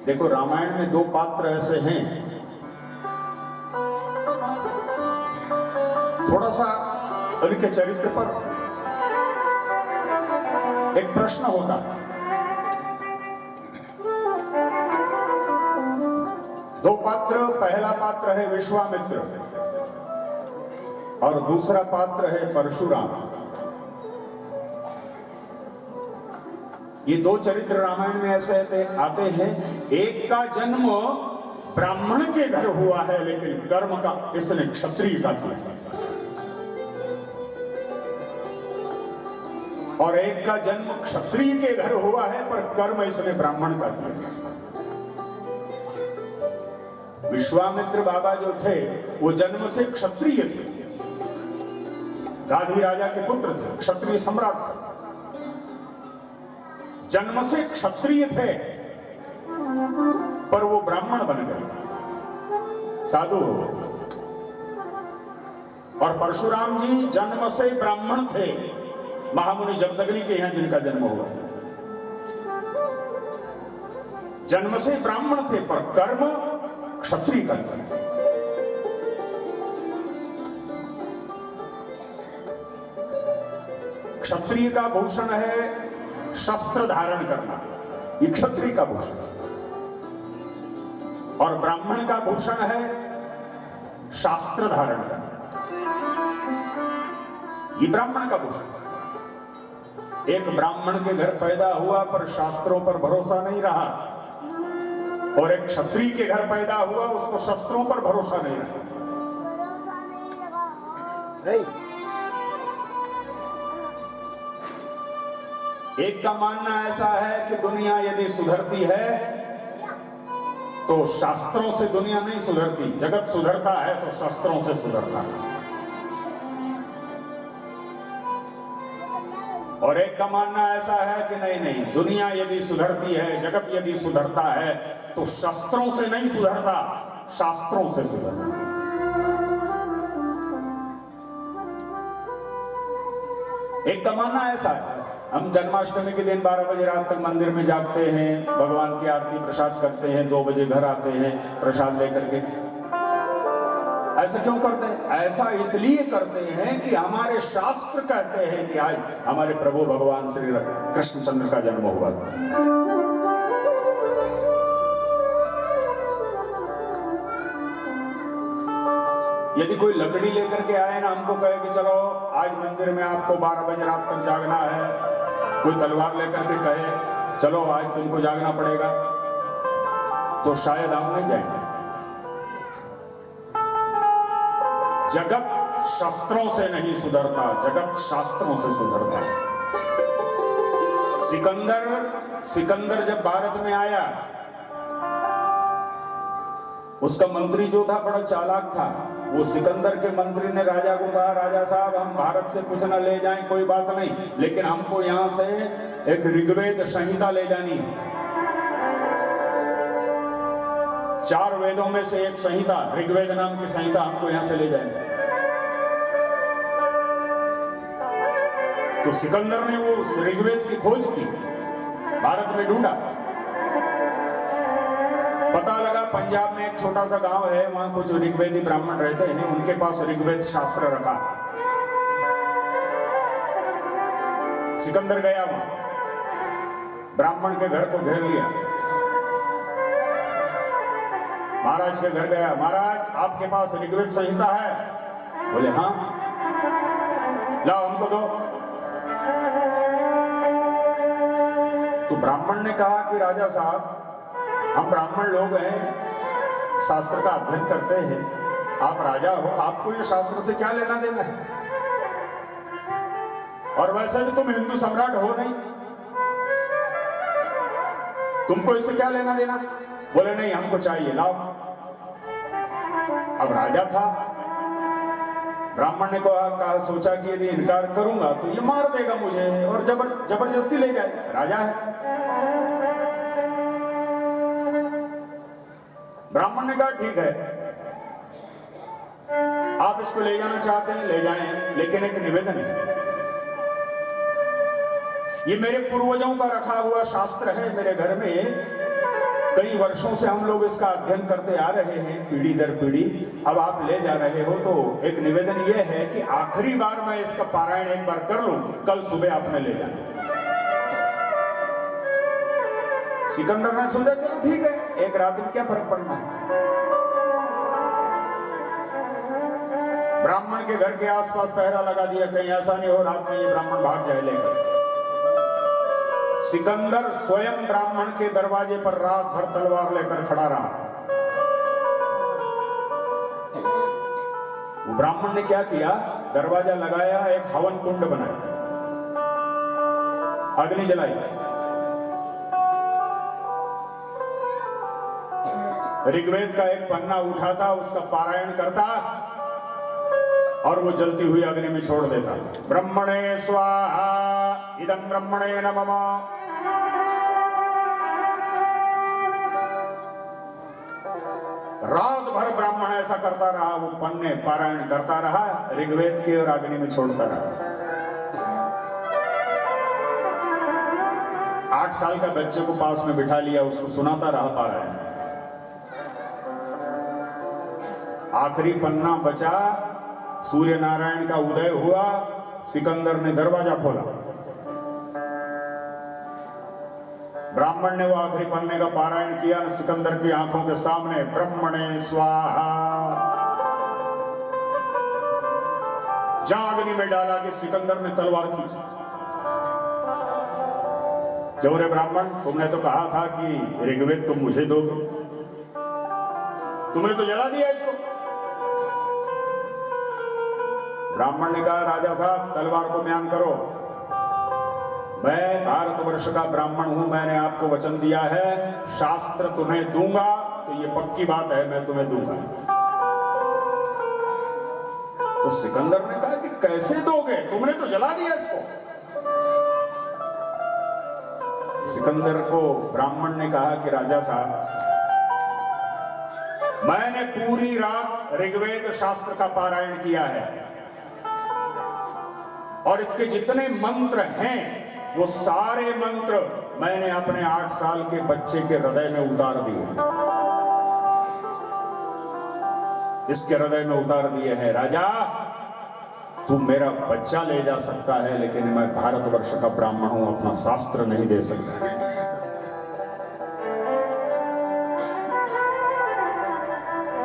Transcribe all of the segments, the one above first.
देखो रामायण में दो पात्र ऐसे हैं, थोड़ा सा उनके चरित्र पर एक प्रश्न होता है। दो पात्र, पहला पात्र है विश्वामित्र और दूसरा पात्र है परशुराम। ये दो चरित्र रामायण में ऐसे आते हैं। एक का जन्म ब्राह्मण के घर हुआ है, लेकिन कर्म का इसने क्षत्रिय का किया, और एक का जन्म क्षत्रिय के घर हुआ है पर कर्म इसने ब्राह्मण का किया। विश्वामित्र बाबा जो थे वो जन्म से क्षत्रिय थे, गाधी राजा के पुत्र थे, क्षत्रिय सम्राट थे, जन्म से क्षत्रिय थे, पर वो ब्राह्मण बन गए, साधु हो गए। और परशुराम जी जन्म से ब्राह्मण थे, महामुनि जमदग्नि के यहां जिनका जन्म हुआ, जन्म से ब्राह्मण थे पर कर्म क्षत्रिय का कर्म। क्षत्रिय का भूषण है शस्त्र धारण करना, ये क्षत्रिय का भूषण, और ब्राह्मण का भूषण है शास्त्र धारण करना, ये ब्राह्मण का भूषण। एक ब्राह्मण के घर पैदा हुआ पर शास्त्रों पर भरोसा नहीं रहा, और एक क्षत्रिय के घर पैदा हुआ उसको शस्त्रों पर भरोसा नहीं रहा। एक का मानना ऐसा है कि दुनिया यदि सुधरती है तो शास्त्रों से दुनिया नहीं सुधरती, जगत सुधरता है तो शस्त्रों से सुधरता है। और एक का मानना ऐसा है कि नहीं नहीं, दुनिया यदि सुधरती है, जगत यदि सुधरता है तो शस्त्रों से नहीं सुधरता, शास्त्रों से सुधरता। एक का मानना ऐसा है। हम जन्माष्टमी के दिन 12 बजे रात तक मंदिर में जागते हैं, भगवान की आरती प्रसाद करते हैं, 2 बजे घर आते हैं प्रसाद लेकर के। ऐसा क्यों करते हैं? ऐसा इसलिए करते हैं कि हमारे शास्त्र कहते हैं कि आज हमारे प्रभु भगवान श्री कृष्णचंद्र का जन्म हुआ। यदि कोई लकड़ी लेकर के आए ना, हमको कहे कि चलो आज मंदिर में आपको 12 बजे रात तक जागना है, कोई तलवार लेकर के कहे चलो आज तुमको जागना पड़ेगा, तो शायद हम नहीं जाएंगे। जगत शस्त्रों से नहीं सुधरता, जगत शास्त्रों से सुधरता है। सिकंदर जब भारत में आया, उसका मंत्री जो था बड़ा चालाक था। वो सिकंदर के मंत्री ने राजा को कहा, राजा साहब हम भारत से कुछ न ले जाएं कोई बात नहीं, लेकिन हमको यहां से एक ऋग्वेद संहिता ले जानी है। 4 वेदों में से एक संहिता, ऋग्वेद नाम की संहिता हमको यहां से ले जाएंगे। तो सिकंदर ने वो ऋग्वेद की खोज की, भारत में ढूंढा, पता लगा पंजाब में एक छोटा सा गांव है, वहां कुछ ऋग्वेदी ब्राह्मण रहते हैं, उनके पास ऋग्वेद शास्त्र रखा। सिकंदर गया वहां, ब्राह्मण के घर को घेर लिया, महाराज के घर गया, महाराज आपके पास ऋग्वेद संहिता है? बोले हाँ। लाओ हमको दो। तो ब्राह्मण ने कहा कि राजा साहब हम ब्राह्मण लोग हैं, शास्त्र का अध्ययन करते हैं, आप राजा हो, आपको ये शास्त्र से क्या लेना देना है? और वैसे भी तुम हिंदू सम्राट हो नहीं, तुमको इससे क्या लेना देना? बोले नहीं हमको चाहिए, लाओ। अब राजा था, ब्राह्मण ने कहा सोचा कि यदि इनकार करूंगा तो ये मार देगा मुझे और जबरदस्ती ले जाए, राजा है। ब्राह्मण ने कहा ठीक है, आप इसको ले जाना चाहते हैं ले जाएं, लेकिन एक निवेदन है, ये मेरे पूर्वजों का रखा हुआ शास्त्र है, मेरे घर में कई वर्षों से हम लोग इसका अध्ययन करते आ रहे हैं, पीढ़ी दर पीढ़ी। अब आप ले जा रहे हो तो एक निवेदन यह है कि आखिरी बार मैं इसका पारायण एक बार कर लूं, कल सुबह आपने ले जाना। सिकंदर ने सोचा चलो ठीक है, एक रात में क्या फर्क पड़ना है। ब्राह्मण के घर के आसपास पहरा लगा दिया, कहीं ऐसा नहीं हो रात में ये ब्राह्मण भाग जाए लेकर। सिकंदर स्वयं ब्राह्मण के दरवाजे पर रात भर तलवार लेकर खड़ा रहा। वो ब्राह्मण ने क्या किया, दरवाजा लगाया, एक हवन कुंड बनाया, अग्नि जलाई, ऋग्वेद का एक पन्ना उठाता, उसका पारायण करता और वो जलती हुई अग्नि में छोड़ देता। ब्रह्मणे स्वाहा इदं ब्रह्मणे नमः। रात भर ब्राह्मण ऐसा करता रहा, वो पन्ने पारायण करता रहा, ऋग्वेद के और अग्नि में छोड़ता रहा। 8 साल का बच्चे को पास में बिठा लिया, उसको सुनाता रहा पारायण। आखिरी पन्ना बचा, सूर्य नारायण का उदय हुआ, सिकंदर ने दरवाजा खोला। ब्राह्मण ने वो आखिरी पन्ने का पारायण किया, सिकंदर की आंखों के सामने ब्रह्मणे स्वाहा जहां अग्नि में डाला कि सिकंदर ने तलवार खींची। क्यों रे ब्राह्मण, तुमने तो कहा था कि ऋग्वेद तुम मुझे दोगे, तुमने तो जला दिया इसको। ब्राह्मण ने कहा राजा साहब तलवार को म्यान करो, मैं भारतवर्ष का ब्राह्मण हूं, मैंने आपको वचन दिया है शास्त्र तुम्हें दूंगा, तो ये पक्की बात है मैं तुम्हें दूंगा। तो सिकंदर ने कहा कि कैसे दोगे, तुमने तो जला दिया इसको। सिकंदर को ब्राह्मण ने कहा कि राजा साहब मैंने पूरी रात ऋग्वेद शास्त्र का पारायण किया है और इसके जितने मंत्र हैं वो सारे मंत्र मैंने अपने 8 साल के बच्चे के हृदय में उतार दिए, इसके हृदय में उतार दिए हैं। राजा तू मेरा बच्चा ले जा सकता है, लेकिन मैं भारतवर्ष का ब्राह्मण हूं, अपना शास्त्र नहीं दे सकता।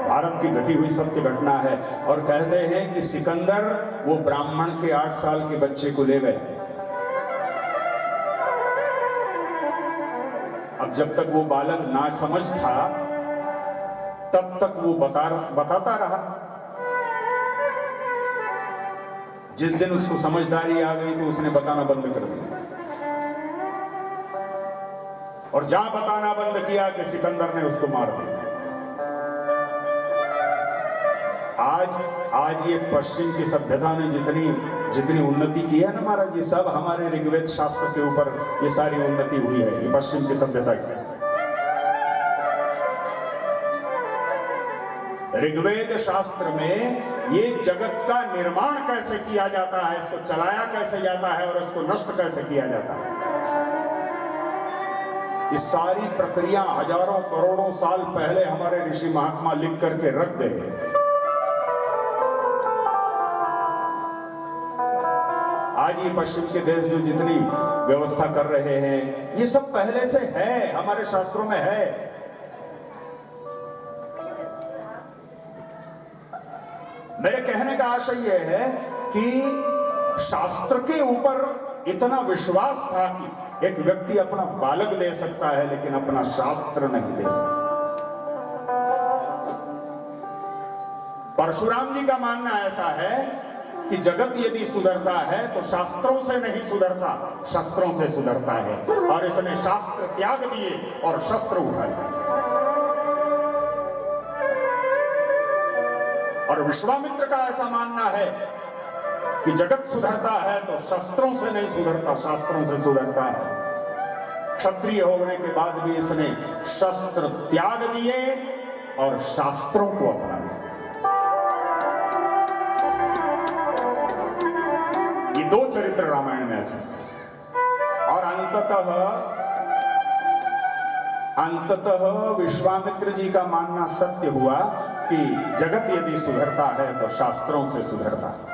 भारत की घटी हुई सत्य घटना है। और कहते हैं कि सिकंदर वो ब्राह्मण के 8 साल के बच्चे को ले गए। अब जब तक वो बालक ना समझ था तब तक वो बताता रहा। जिस दिन उसको समझदारी आ गई तो उसने बताना बंद कर दिया, और जहां बताना बंद किया कि सिकंदर ने उसको मार दिया। आज ये पश्चिम की सभ्यता ने जितनी उन्नति की है ना महाराज, ये सब हमारे ऋग्वेद शास्त्र के ऊपर ये सारी उन्नति हुई है, ये पश्चिम की सभ्यता की। ऋग्वेद शास्त्र में ये जगत का निर्माण कैसे किया जाता है, इसको चलाया कैसे जाता है और इसको नष्ट कैसे किया जाता है, ये सारी प्रक्रिया हजारों करोड़ों साल पहले हमारे ऋषि महात्मा लिख करके रख गए। आज ये पश्चिम के देश जो जितनी व्यवस्था कर रहे हैं ये सब पहले से है, हमारे शास्त्रों में है। मेरे कहने का आशय यह है कि शास्त्र के ऊपर इतना विश्वास था कि एक व्यक्ति अपना बालक दे सकता है लेकिन अपना शास्त्र नहीं दे सकता। परशुराम जी का मानना ऐसा है कि जगत यदि सुधरता है तो शास्त्रों से नहीं सुधरता, शस्त्रों से सुधरता है, और इसने शास्त्र त्याग दिए और शस्त्र उठा लिए। और विश्वामित्र का ऐसा मानना है कि जगत सुधरता है तो शस्त्रों से नहीं सुधरता, शास्त्रों से सुधरता है। क्षत्रिय होने के बाद भी इसने शस्त्र त्याग दिए और शास्त्रों को अपना लिया। ये 2 चरित्र रामायण में ऐसे। और अंततः अंततः विश्वामित्र जी का मानना सत्य हुआ कि जगत यदि सुधरता है तो शास्त्रों से सुधरता है।